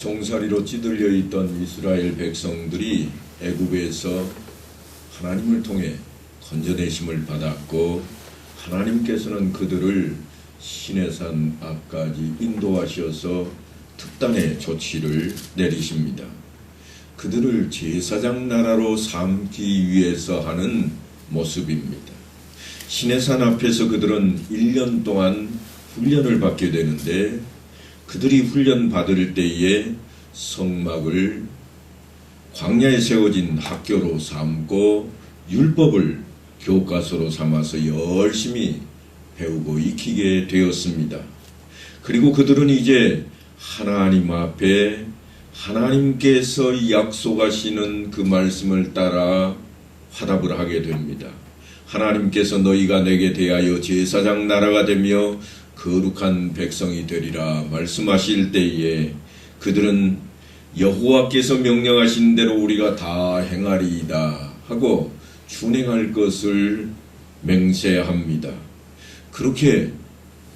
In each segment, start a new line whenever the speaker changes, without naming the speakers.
종살이로 찌들려 있던 이스라엘 백성들이 애굽에서 하나님을 통해 건져내심을 받았고, 하나님께서는 그들을 시내산 앞까지 인도하셔서 특단의 조치를 내리십니다. 그들을 제사장 나라로 삼기 위해서 하는 모습입니다. 시내산 앞에서 그들은 1년 동안 훈련을 받게 되는데, 그들이 훈련 받을 때에 성막을 광야에 세워진 학교로 삼고 율법을 교과서로 삼아서 열심히 배우고 익히게 되었습니다. 그리고 그들은 이제 하나님 앞에 하나님께서 약속하시는 그 말씀을 따라 화답을 하게 됩니다. 하나님께서 너희가 내게 대하여 제사장 나라가 되며 거룩한 백성이 되리라 말씀하실 때에 그들은 여호와께서 명령하신 대로 우리가 다 행하리이다 하고 준행할 것을 맹세합니다. 그렇게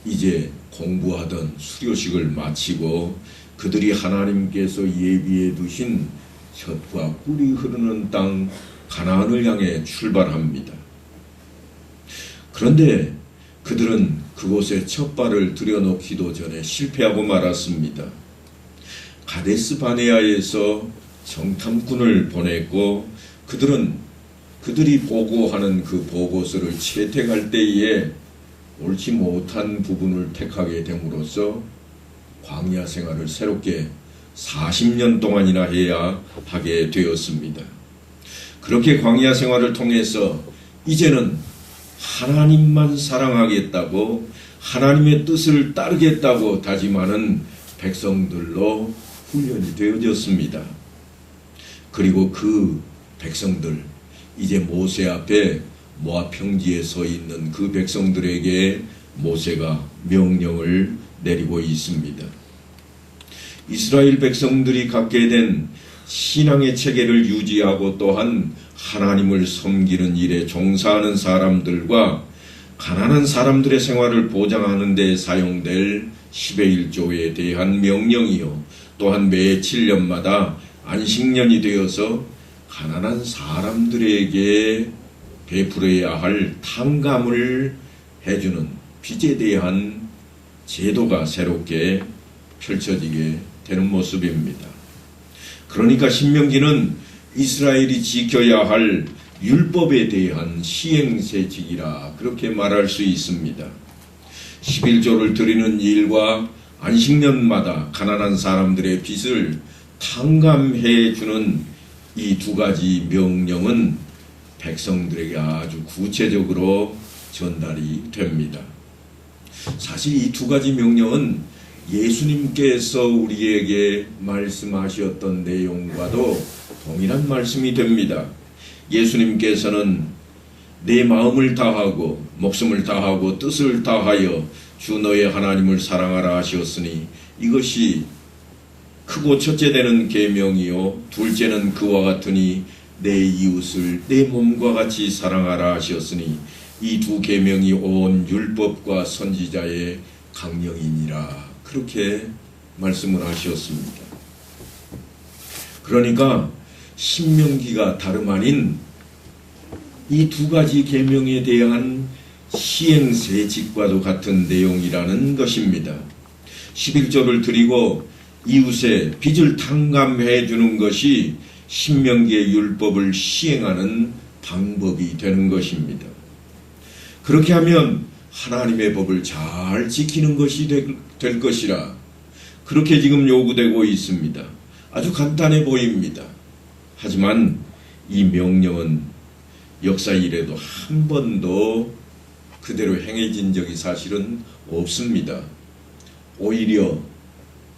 이제 공부하던 수료식을 마치고 그들이 하나님께서 예비해 두신 젖과 꿀이 흐르는 땅 가나안을 향해 출발합니다. 그런데 그들은 그곳에 첫 발을 들여놓기도 전에 실패하고 말았습니다. 가데스 바네아에서 정탐꾼을 보냈고, 그들이 보고하는 그 보고서를 채택할 때에 옳지 못한 부분을 택하게 됨으로써 광야 생활을 새롭게 40년 동안이나 해야 하게 되었습니다. 그렇게 광야 생활을 통해서 이제는 하나님만 사랑하겠다고, 하나님의 뜻을 따르겠다고 다짐하는 백성들로 훈련이 되어졌습니다. 그리고 그 백성들, 이제 모세 앞에 모압 평지에 서 있는 그 백성들에게 모세가 명령을 내리고 있습니다. 이스라엘 백성들이 갖게 된 신앙의 체계를 유지하고 또한 하나님을 섬기는 일에 종사하는 사람들과 가난한 사람들의 생활을 보장하는 데 사용될 10의 1조에 대한 명령이요, 또한 매 7년마다 안식년이 되어서 가난한 사람들에게 베풀어야 할 탕감을 해주는 빚에 대한 제도가 새롭게 펼쳐지게 되는 모습입니다. 그러니까 신명기는 이스라엘이 지켜야 할 율법에 대한 시행세칙이라 그렇게 말할 수 있습니다. 11조를 드리는 일과 안식년마다 가난한 사람들의 빚을 탕감해 주는 이 두 가지 명령은 백성들에게 아주 구체적으로 전달이 됩니다. 사실 이 두 가지 명령은 예수님께서 우리에게 말씀하셨던 내용과도 동일한 말씀이 됩니다. 예수님께서는 내 마음을 다하고 목숨을 다하고 뜻을 다하여 주 너의 하나님을 사랑하라 하셨으니 이것이 크고 첫째 되는 계명이요 둘째는 그와 같으니 내 이웃을 내 몸과 같이 사랑하라 하셨으니 이 두 계명이 온 율법과 선지자의 강령이니라 그렇게 말씀을 하셨습니다. 그러니까 신명기가 다름 아닌 이 두 가지 계명에 대한 시행세칙과도 같은 내용이라는 것입니다. 11조를 드리고 이웃의 빚을 탕감해 주는 것이 신명기의 율법을 시행하는 방법이 되는 것입니다. 그렇게 하면 하나님의 법을 잘 지키는 것이 될 것이라 그렇게 지금 요구되고 있습니다. 아주 간단해 보입니다. 하지만 이 명령은 역사 이래도 한 번도 그대로 행해진 적이 사실은 없습니다. 오히려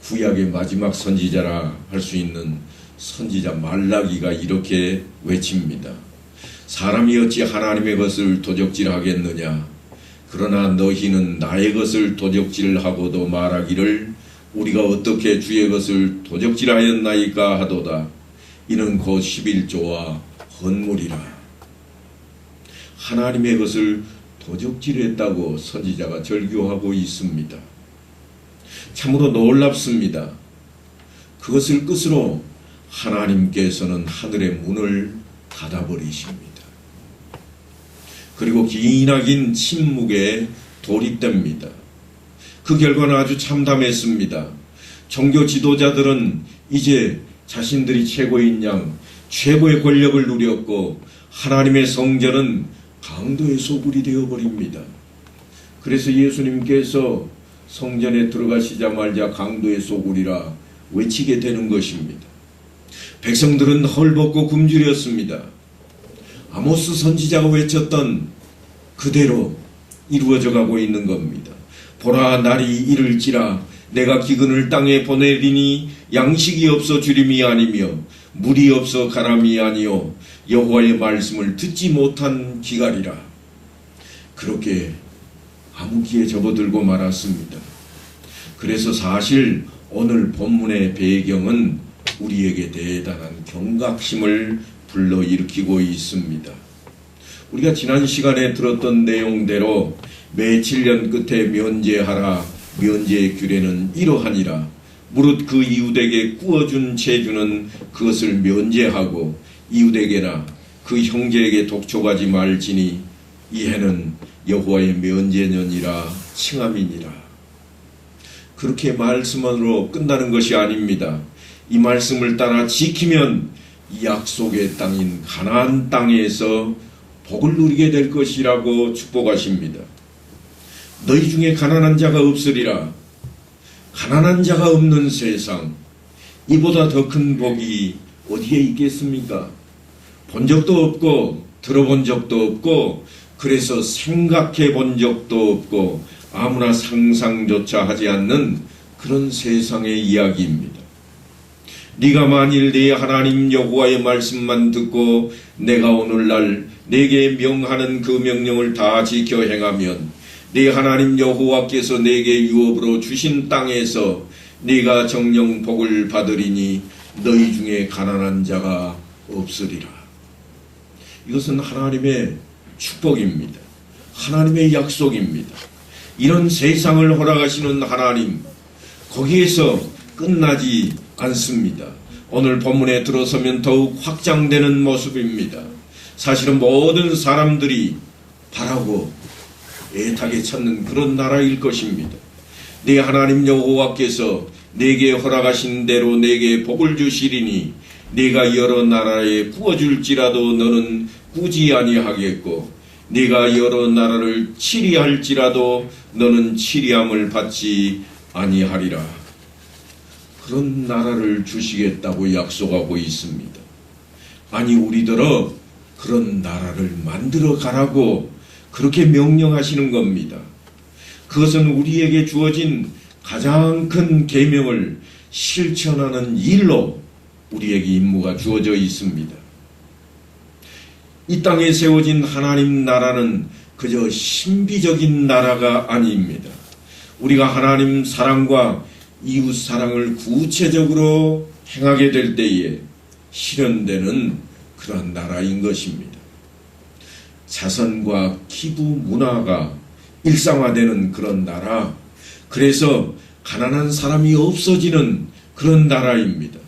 구약의 마지막 선지자라 할 수 있는 선지자 말라기가 이렇게 외칩니다. 사람이 어찌 하나님의 것을 도적질하겠느냐? 그러나 너희는 나의 것을 도적질하고도 말하기를 우리가 어떻게 주의 것을 도적질하였나이까 하도다. 이는 곧 11조와 헌물이라. 하나님의 것을 도적질했다고 선지자가 절규하고 있습니다. 참으로 놀랍습니다. 그것을 끝으로 하나님께서는 하늘의 문을 닫아버리십니다. 그리고 기나긴 침묵에 돌입됩니다. 그 결과는 아주 참담했습니다. 종교 지도자들은 이제 자신들이 최고인 양 최고의 권력을 누렸고 하나님의 성전은 강도의 소굴이 되어버립니다. 그래서 예수님께서 성전에 들어가시자마자 강도의 소굴이라 외치게 되는 것입니다. 백성들은 헐벗고 굶주렸습니다. 아모스 선지자가 외쳤던 그대로 이루어져 가고 있는 겁니다. 보라, 날이 이를지라 내가 기근을 땅에 보내리니 양식이 없어 주림이 아니며 물이 없어 가람이 아니요 여호와의 말씀을 듣지 못한 기갈이라. 그렇게 암흑기에 접어들고 말았습니다. 그래서 사실 오늘 본문의 배경은 우리에게 대단한 경각심을 불러일으키고 있습니다. 우리가 지난 시간에 들었던 내용대로 매 7년 끝에 면제하라. 면제의 규례는 이러하니라. 무릇 그 이웃에게 구워준 제주는 그것을 면제하고 이웃에게나 그 형제에게 독촉하지 말지니 이 해는 여호와의 면제년이라 칭함이니라. 그렇게 말씀으로 끝나는 것이 아닙니다. 이 말씀을 따라 지키면 약속의 땅인 가나안 땅에서 복을 누리게 될 것이라고 축복하십니다. 너희 중에 가난한 자가 없으리라. 가난한 자가 없는 세상, 이보다 더 큰 복이 어디에 있겠습니까? 본 적도 없고 들어본 적도 없고 그래서 생각해 본 적도 없고 아무나 상상조차 하지 않는 그런 세상의 이야기입니다. 네가 만일 네 하나님 여호와의 말씀만 듣고 내가 오늘날 네게 명하는 그 명령을 다 지켜 행하면 네 하나님 여호와께서 네게 유업으로 주신 땅에서 네가 정령 복을 받으리니 너희 중에 가난한 자가 없으리라. 이것은 하나님의 축복입니다. 하나님의 약속입니다. 이런 세상을 허락하시는 하나님, 거기에서 끝나지 않습니다. 오늘 본문에 들어서면 더욱 확장되는 모습입니다. 사실은 모든 사람들이 바라고 애타게 찾는 그런 나라일 것입니다. 네 하나님 여호와께서 내게 허락하신 대로 내게 복을 주시리니 네가 여러 나라에 구워줄지라도 너는 꾸지 아니하겠고 네가 여러 나라를 치리할지라도 너는 치리함을 받지 아니하리라. 그런 나라를 주시겠다고 약속하고 있습니다. 아니 우리더러 그런 나라를 만들어 가라고 그렇게 명령하시는 겁니다. 그것은 우리에게 주어진 가장 큰 계명을 실천하는 일로 우리에게 임무가 주어져 있습니다. 이 땅에 세워진 하나님 나라는 그저 신비적인 나라가 아닙니다. 우리가 하나님 사랑과 이웃 사랑을 구체적으로 행하게 될 때에 실현되는 그런 나라인 것입니다. 자선과 기부 문화가 일상화되는 그런 나라, 그래서 가난한 사람이 없어지는 그런 나라입니다.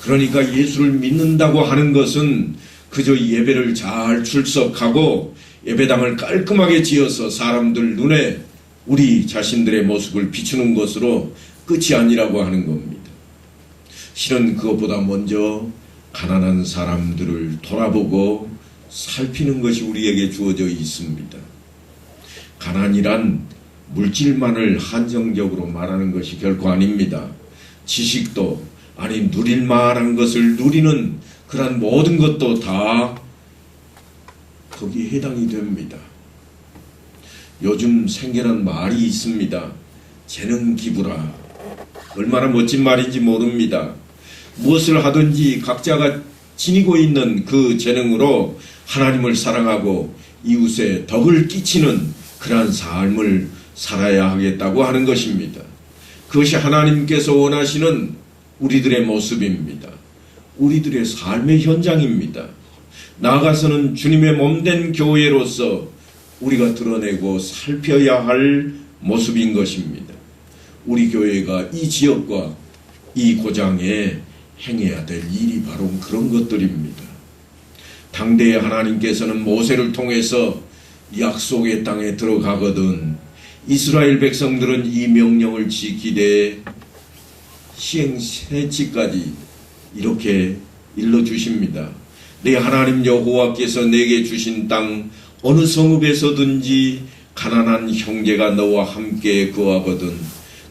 그러니까 예수를 믿는다고 하는 것은 그저 예배를 잘 출석하고 예배당을 깔끔하게 지어서 사람들 눈에 우리 자신들의 모습을 비추는 것으로 끝이 아니라고 하는 겁니다. 실은 그것보다 먼저 가난한 사람들을 돌아보고 살피는 것이 우리에게 주어져 있습니다. 가난이란 물질만을 한정적으로 말하는 것이 결코 아닙니다. 지식도 아니 누릴 만한 것을 누리는 그런 모든 것도 다 거기에 해당이 됩니다. 요즘 생겨난 말이 있습니다. 재능 기부라. 얼마나 멋진 말인지 모릅니다. 무엇을 하든지 각자가 지니고 있는 그 재능으로 하나님을 사랑하고 이웃에 덕을 끼치는 그러한 삶을 살아야 하겠다고 하는 것입니다. 그것이 하나님께서 원하시는 우리들의 모습입니다. 우리들의 삶의 현장입니다. 나아가서는 주님의 몸된 교회로서 우리가 드러내고 살펴야 할 모습인 것입니다. 우리 교회가 이 지역과 이 고장에 행해야 될 일이 바로 그런 것들입니다. 당대의 하나님께서는 모세를 통해서 약속의 땅에 들어가거든 이스라엘 백성들은 이 명령을 지키되 시행해치까지 이렇게 일러주십니다. 내 하나님 여호와께서 내게 주신 땅 어느 성읍에서든지 가난한 형제가 너와 함께 거하거든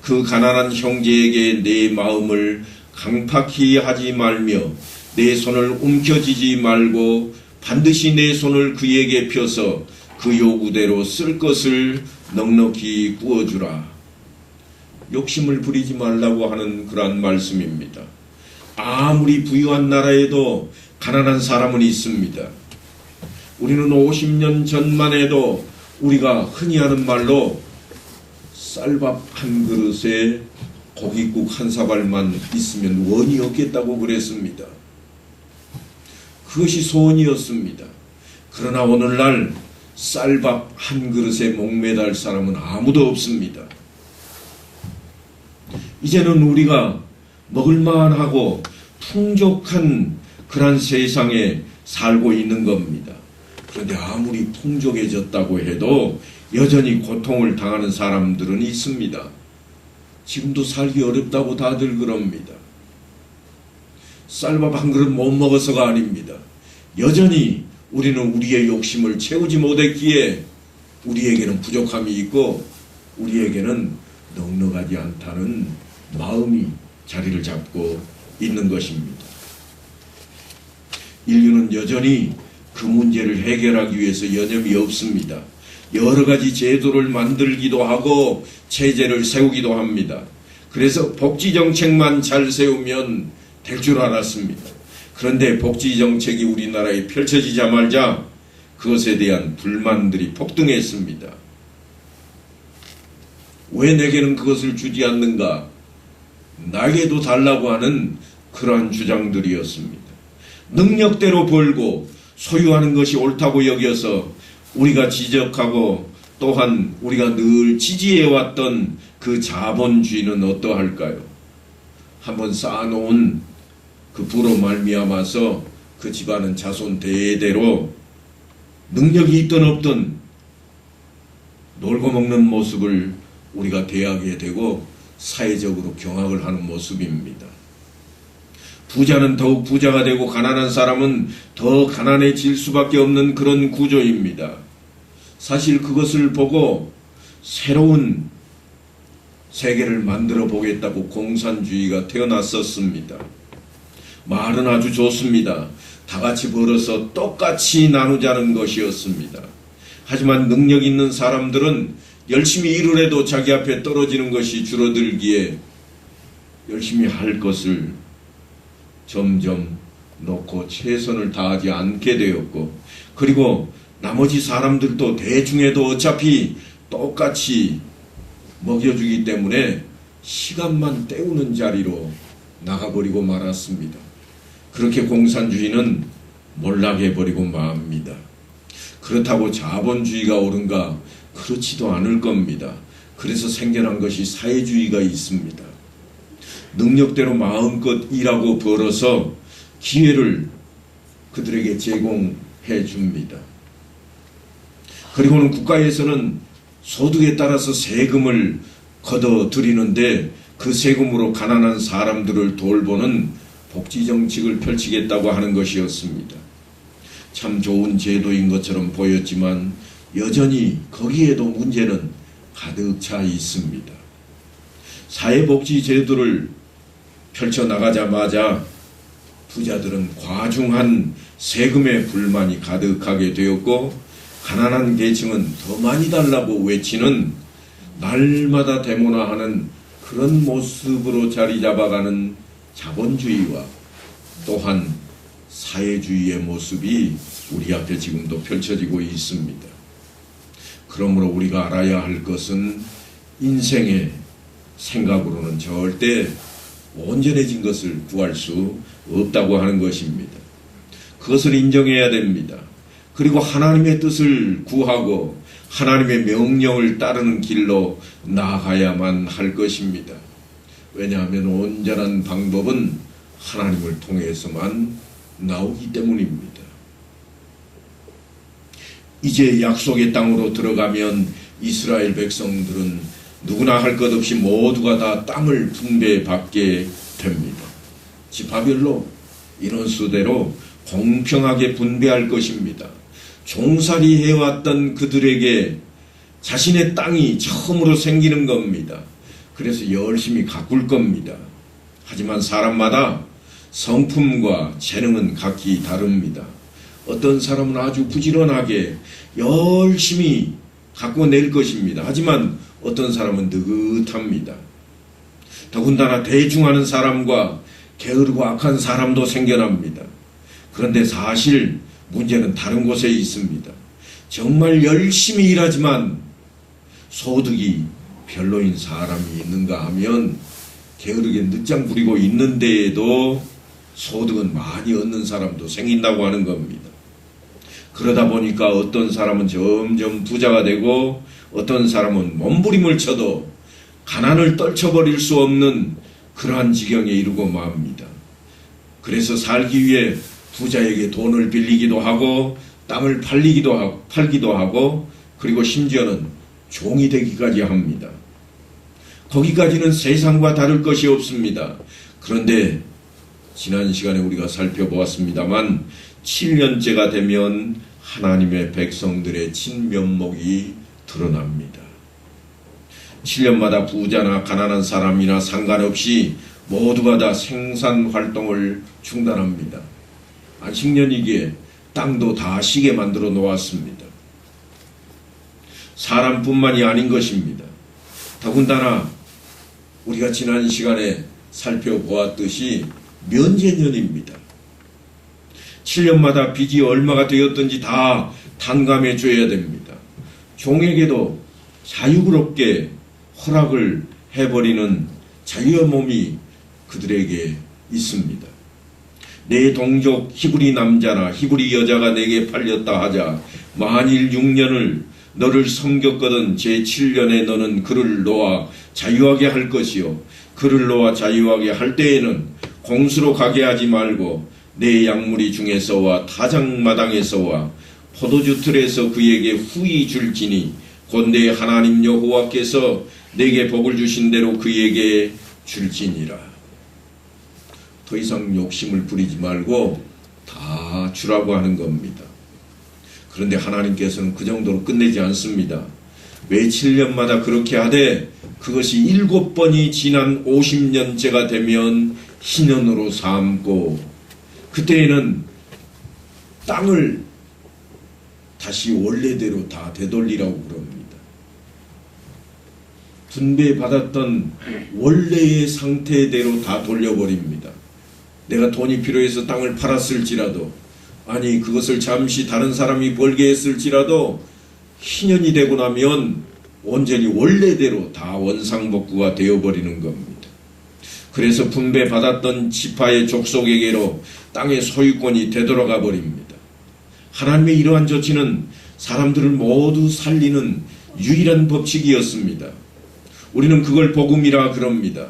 그 가난한 형제에게 내 마음을 강팍히 하지 말며 내 손을 움켜쥐지 말고 반드시 내 손을 그에게 펴서 그 요구대로 쓸 것을 넉넉히 구워주라. 욕심을 부리지 말라고 하는 그러한 말씀입니다. 아무리 부유한 나라에도 가난한 사람은 있습니다. 우리는 50년 전만 해도 우리가 흔히 하는 말로 쌀밥 한 그릇에 고깃국 한 사발만 있으면 원이 없겠다고 그랬습니다. 그것이 소원이었습니다. 그러나 오늘날 쌀밥 한 그릇에 목매달 사람은 아무도 없습니다. 이제는 우리가 먹을만하고 풍족한 그런 세상에 살고 있는 겁니다. 그런데 아무리 풍족해졌다고 해도 여전히 고통을 당하는 사람들은 있습니다. 지금도 살기 어렵다고 다들 그럽니다. 쌀밥 한 그릇 못 먹어서가 아닙니다. 여전히 우리는 우리의 욕심을 채우지 못했기에 우리에게는 부족함이 있고 우리에게는 넉넉하지 않다는 마음이 자리를 잡고 있는 것입니다. 인류는 여전히 그 문제를 해결하기 위해서 여념이 없습니다. 여러 가지 제도를 만들기도 하고 체제를 세우기도 합니다. 그래서 복지정책만 잘 세우면 될 줄 알았습니다. 그런데 복지정책이 우리나라에 펼쳐지자마자 그것에 대한 불만들이 폭등했습니다. 왜 내게는 그것을 주지 않는가? 나에게도 달라고 하는 그러한 주장들이었습니다. 능력대로 벌고 소유하는 것이 옳다고 여겨서 우리가 지적하고 또한 우리가 늘 지지해왔던 그 자본주의는 어떠할까요? 한번 쌓아놓은 그 부로 말미암아서 그 집안은 자손 대대로 능력이 있든 없든 놀고 먹는 모습을 우리가 대하게 되고 사회적으로 경악을 하는 모습입니다. 부자는 더욱 부자가 되고 가난한 사람은 더 가난해질 수밖에 없는 그런 구조입니다. 사실 그것을 보고 새로운 세계를 만들어 보겠다고 공산주의가 태어났었습니다. 말은 아주 좋습니다. 다 같이 벌어서 똑같이 나누자는 것이었습니다. 하지만 능력 있는 사람들은 열심히 일을 해도 자기 앞에 떨어지는 것이 줄어들기에 열심히 할 것을 점점 놓고 최선을 다하지 않게 되었고, 그리고 나머지 사람들도 대중에도 어차피 똑같이 먹여주기 때문에 시간만 때우는 자리로 나가버리고 말았습니다. 그렇게 공산주의는 몰락해버리고 맙니다. 그렇다고 자본주의가 옳은가? 그렇지도 않을 겁니다. 그래서 생겨난 것이 사회주의가 있습니다. 능력대로 마음껏 일하고 벌어서 기회를 그들에게 제공해 줍니다. 그리고는 국가에서는 소득에 따라서 세금을 걷어들이는데 그 세금으로 가난한 사람들을 돌보는 복지정책을 펼치겠다고 하는 것이었습니다. 참 좋은 제도인 것처럼 보였지만 여전히 거기에도 문제는 가득 차 있습니다. 사회복지 제도를 펼쳐나가자마자 부자들은 과중한 세금에 불만이 가득하게 되었고, 가난한 계층은 더 많이 달라고 외치는 날마다 데모나하는 그런 모습으로 자리 잡아가는 자본주의와 또한 사회주의의 모습이 우리 앞에 지금도 펼쳐지고 있습니다. 그러므로 우리가 알아야 할 것은 인생의 생각으로는 절대 온전해진 것을 구할 수 없다고 하는 것입니다. 그것을 인정해야 됩니다. 그리고 하나님의 뜻을 구하고 하나님의 명령을 따르는 길로 나아가야만 할 것입니다. 왜냐하면 온전한 방법은 하나님을 통해서만 나오기 때문입니다. 이제 약속의 땅으로 들어가면 이스라엘 백성들은 누구나 할 것 없이 모두가 다 땅을 분배받게 됩니다. 지파별로 인원수대로 공평하게 분배할 것입니다. 종살이 해왔던 그들에게 자신의 땅이 처음으로 생기는 겁니다. 그래서 열심히 가꿀 겁니다. 하지만 사람마다 성품과 재능은 각기 다릅니다. 어떤 사람은 아주 부지런하게 열심히 가꿔낼 것입니다. 하지만 어떤 사람은 느긋합니다. 더군다나 대충하는 사람과 게으르고 악한 사람도 생겨납니다. 그런데 사실 문제는 다른 곳에 있습니다. 정말 열심히 일하지만 소득이 별로인 사람이 있는가 하면 게으르게 늦장 부리고 있는 데에도 소득은 많이 얻는 사람도 생긴다고 하는 겁니다. 그러다 보니까 어떤 사람은 점점 부자가 되고 어떤 사람은 몸부림을 쳐도 가난을 떨쳐버릴 수 없는 그러한 지경에 이르고 맙니다. 그래서 살기 위해 부자에게 돈을 빌리기도 하고 땅을 팔기도 하고 그리고 심지어는 종이 되기까지 합니다. 거기까지는 세상과 다를 것이 없습니다. 그런데 지난 시간에 우리가 살펴보았습니다만 7년째가 되면 하나님의 백성들의 진면목이 드러납니다. 7년마다 부자나 가난한 사람이나 상관없이 모두가 다 생산활동을 중단합니다. 안식년이기에 땅도 다 쉬게 만들어 놓았습니다. 사람뿐만이 아닌 것입니다. 더군다나 우리가 지난 시간에 살펴보았듯이 면제년입니다. 7년마다 빚이 얼마가 되었든지 다 탕감해 줘야 됩니다. 종에게도 자유롭게 허락을 해버리는 자유의 몸이 그들에게 있습니다. 내 동족 히브리 남자나 히브리 여자가 내게 팔렸다 하자 만일 6년을 너를 섬겼거든 제7년에 너는 그를 놓아 자유하게 할 것이요 그를 놓아 자유하게 할 때에는 공수로 가게 하지 말고 내 양무리 중에서와 타작마당에서와 포도주 틀에서 그에게 후히 줄지니 곧 내 하나님 여호와께서 내게 복을 주신 대로 그에게 줄지니라. 더 이상 욕심을 부리지 말고 다 주라고 하는 겁니다. 그런데 하나님께서는 그 정도로 끝내지 않습니다. 매 7년마다 그렇게 하되 그것이 7번이 지난 50년째가 되면 희년으로 삼고 그때에는 땅을 다시 원래대로 다 되돌리라고 그럽니다. 분배받았던 원래의 상태대로 다 돌려버립니다. 내가 돈이 필요해서 땅을 팔았을지라도 아니 그것을 잠시 다른 사람이 벌게 했을지라도 희년이 되고 나면 온전히 원래대로 다 원상복구가 되어버리는 겁니다. 그래서 분배받았던 지파의 족속에게로 땅의 소유권이 되돌아가 버립니다. 하나님의 이러한 조치는 사람들을 모두 살리는 유일한 법칙이었습니다. 우리는 그걸 복음이라 그럽니다.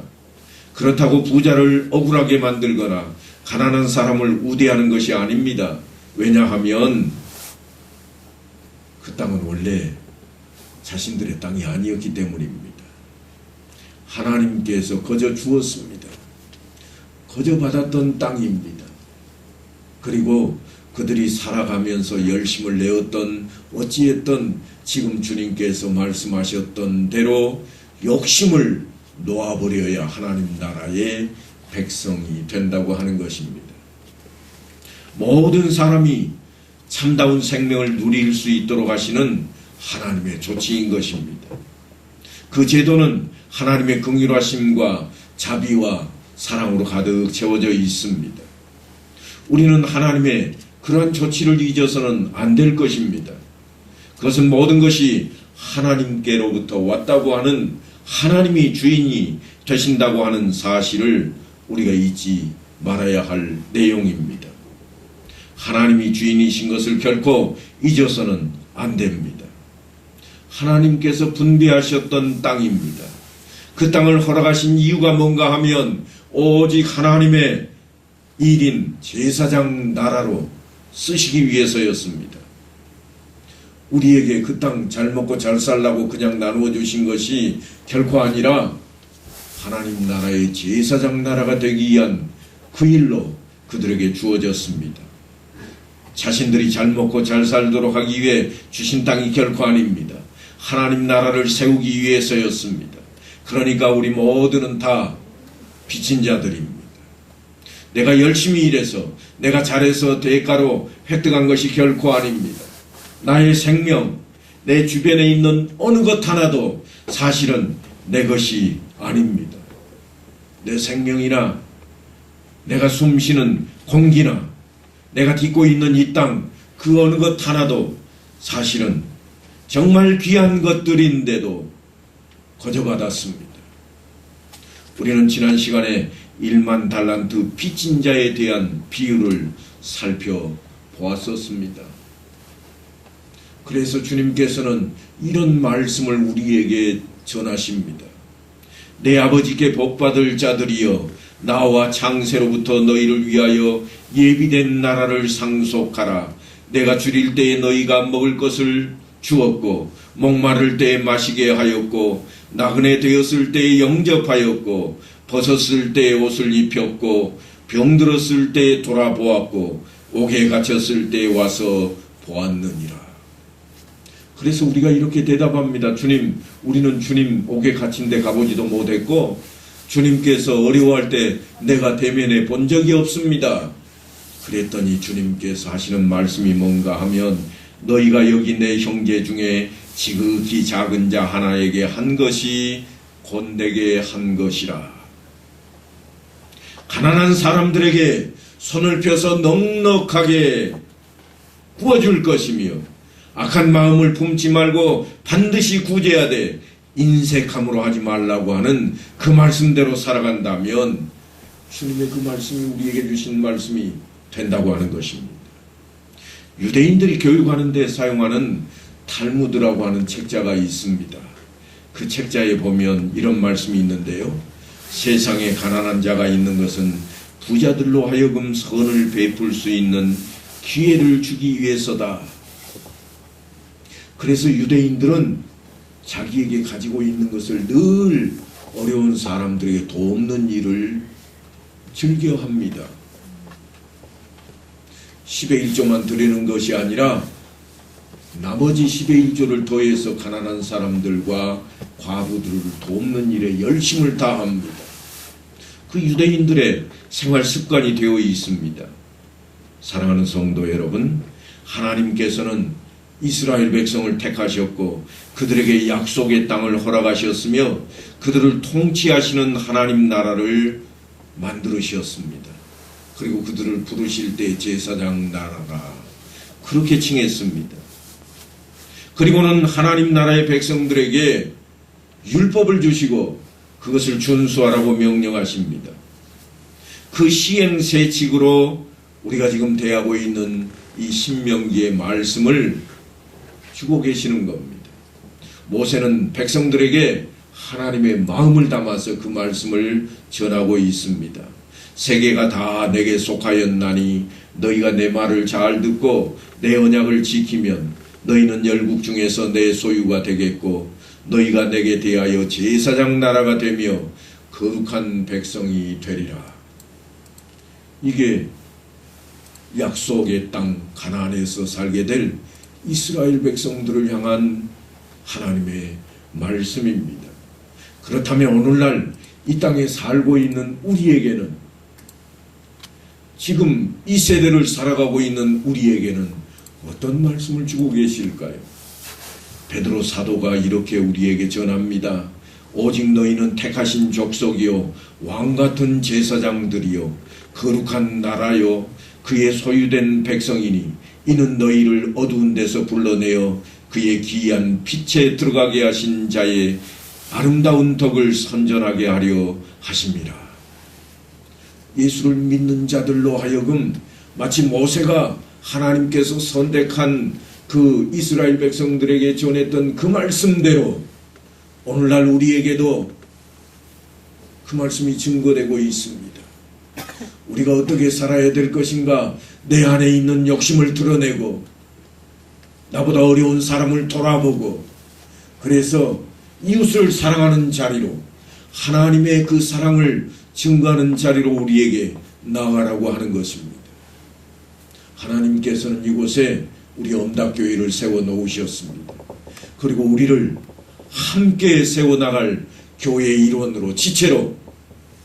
그렇다고 부자를 억울하게 만들거나 가난한 사람을 우대하는 것이 아닙니다. 왜냐하면 그 땅은 원래 자신들의 땅이 아니었기 때문입니다. 하나님께서 거저 주었습니다. 거저 받았던 땅입니다. 그리고 그들이 살아가면서 열심을 내었던 어찌했던 지금 주님께서 말씀하셨던 대로 욕심을 놓아버려야 하나님 나라의 백성이 된다고 하는 것입니다. 모든 사람이 참다운 생명을 누릴 수 있도록 하시는 하나님의 조치인 것입니다. 그 제도는 하나님의 긍휼하심과 자비와 사랑으로 가득 채워져 있습니다. 우리는 하나님의 그러한 조치를 잊어서는 안 될 것입니다. 그것은 모든 것이 하나님께로부터 왔다고 하는 하나님이 주인이 되신다고 하는 사실을 우리가 잊지 말아야 할 내용입니다. 하나님이 주인이신 것을 결코 잊어서는 안 됩니다. 하나님께서 분배하셨던 땅입니다. 그 땅을 허락하신 이유가 뭔가 하면 오직 하나님의 일인 제사장 나라로 쓰시기 위해서였습니다. 우리에게 그 땅 잘 먹고 잘 살라고 그냥 나누어 주신 것이 결코 아니라 하나님 나라의 제사장 나라가 되기 위한 그 일로 그들에게 주어졌습니다. 자신들이 잘 먹고 잘 살도록 하기 위해 주신 땅이 결코 아닙니다. 하나님 나라를 세우기 위해서였습니다. 그러니까 우리 모두는 다 빚진 자들입니다. 내가 열심히 일해서 내가 잘해서 대가로 획득한 것이 결코 아닙니다. 나의 생명, 내 주변에 있는 어느 것 하나도 사실은 내 것이 아닙니다. 내 생명이나 내가 숨쉬는 공기나 내가 딛고 있는 이 땅, 그 어느 것 하나도 사실은 정말 귀한 것들인데도 거저받았습니다. 우리는 지난 시간에 1만 달란트 빚진 자에 대한 비유를 살펴보았었습니다. 그래서 주님께서는 이런 말씀을 우리에게 전하십니다. 내 아버지께 복받을 자들이여, 나와 창세로부터 너희를 위하여 예비된 나라를 상속하라. 내가 줄일 때에 너희가 먹을 것을 주었고, 목마를 때에 마시게 하였고, 나그네 되었을 때에 영접하였고, 벗었을 때에 옷을 입혔고, 병들었을 때에 돌아보았고, 옥에 갇혔을 때에 와서 보았느니라. 그래서 우리가 이렇게 대답합니다. 주님, 우리는 주님 옥에 갇힌 데 가보지도 못했고 주님께서 어려워할 때 내가 대면해 본 적이 없습니다. 그랬더니 주님께서 하시는 말씀이 뭔가 하면, 너희가 여기 내 형제 중에 지극히 작은 자 하나에게 한 것이 곧 내게 한 것이라. 가난한 사람들에게 손을 펴서 넉넉하게 구워줄 것이며, 악한 마음을 품지 말고 반드시 구제해야 돼. 인색함으로 하지 말라고 하는 그 말씀대로 살아간다면 주님의 그 말씀이 우리에게 주신 말씀이 된다고 하는 것입니다. 유대인들이 교육하는 데 사용하는 탈무드라고 하는 책자가 있습니다. 그 책자에 보면 이런 말씀이 있는데요. 세상에 가난한 자가 있는 것은 부자들로 하여금 선을 베풀 수 있는 기회를 주기 위해서다. 그래서 유대인들은 자기에게 가지고 있는 것을 늘 어려운 사람들에게 돕는 일을 즐겨합니다. 10의 1조만 드리는 것이 아니라 나머지 10의 1조를 더해서 가난한 사람들과 과부들을 돕는 일에 열심을 다합니다. 그 유대인들의 생활 습관이 되어 있습니다. 사랑하는 성도 여러분, 하나님께서는 이스라엘 백성을 택하셨고 그들에게 약속의 땅을 허락하셨으며 그들을 통치하시는 하나님 나라를 만들으셨습니다. 그리고 그들을 부르실 때 제사장 나라라 그렇게 칭했습니다. 그리고는 하나님 나라의 백성들에게 율법을 주시고 그것을 준수하라고 명령하십니다. 그 시행세칙으로 우리가 지금 대하고 있는 이 신명기의 말씀을 주고 계시는 겁니다. 모세는 백성들에게 하나님의 마음을 담아서 그 말씀을 전하고 있습니다. 세계가 다 내게 속하였나니 너희가 내 말을 잘 듣고 내 언약을 지키면 너희는 열국 중에서 내 소유가 되겠고 너희가 내게 대하여 제사장 나라가 되며 거룩한 백성이 되리라. 이게 약속의 땅 가나안에서 살게 될 이스라엘 백성들을 향한 하나님의 말씀입니다. 그렇다면 오늘날 이 땅에 살고 있는 우리에게는, 지금 이 세대를 살아가고 있는 우리에게는 어떤 말씀을 주고 계실까요? 베드로 사도가 이렇게 우리에게 전합니다. 오직 너희는 택하신 족속이요 왕같은 제사장들이요 거룩한 나라요 그의 소유된 백성이니 이는 너희를 어두운 데서 불러내어 그의 기이한 빛에 들어가게 하신 자의 아름다운 덕을 선전하게 하려 하심이라. 예수를 믿는 자들로 하여금 마치 모세가 하나님께서 선택한 그 이스라엘 백성들에게 전했던 그 말씀대로 오늘날 우리에게도 그 말씀이 증거되고 있습니다. 우리가 어떻게 살아야 될 것인가, 내 안에 있는 욕심을 드러내고 나보다 어려운 사람을 돌아보고, 그래서 이웃을 사랑하는 자리로, 하나님의 그 사랑을 증거하는 자리로 우리에게 나아가라고 하는 것입니다. 하나님께서는 이곳에 우리 엄답교회를 세워놓으셨습니다. 그리고 우리를 함께 세워나갈 교회의 일원으로, 지체로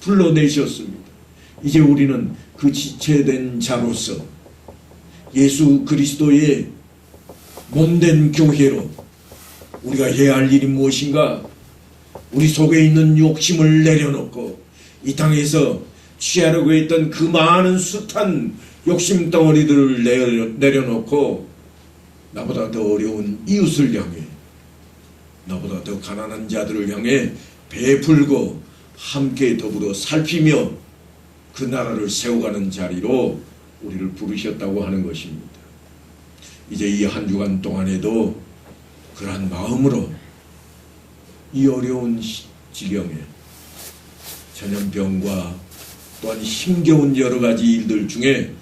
불러내셨습니다. 이제 우리는 그 지체된 자로서 예수 그리스도의 몸된 교회로 우리가 해야 할 일이 무엇인가? 우리 속에 있는 욕심을 내려놓고 이 땅에서 취하려고 했던 그 많은 숱한 욕심 덩어리들을 내려놓고 나보다 더 어려운 이웃을 향해, 나보다 더 가난한 자들을 향해 베풀고 함께 더불어 살피며 그 나라를 세워가는 자리로 우리를 부르셨다고 하는 것입니다. 이제 이 한 주간 동안에도 그러한 마음으로 이 어려운 지경에 전염병과 또한 힘겨운 여러 가지 일들 중에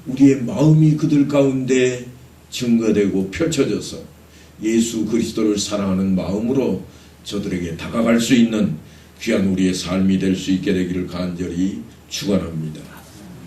우리의 마음이 그들 가운데 증거되고 펼쳐져서 예수 그리스도를 사랑하는 마음으로 저들에게 다가갈 수 있는 귀한 우리의 삶이 될 수 있게 되기를 간절히 축원합니다.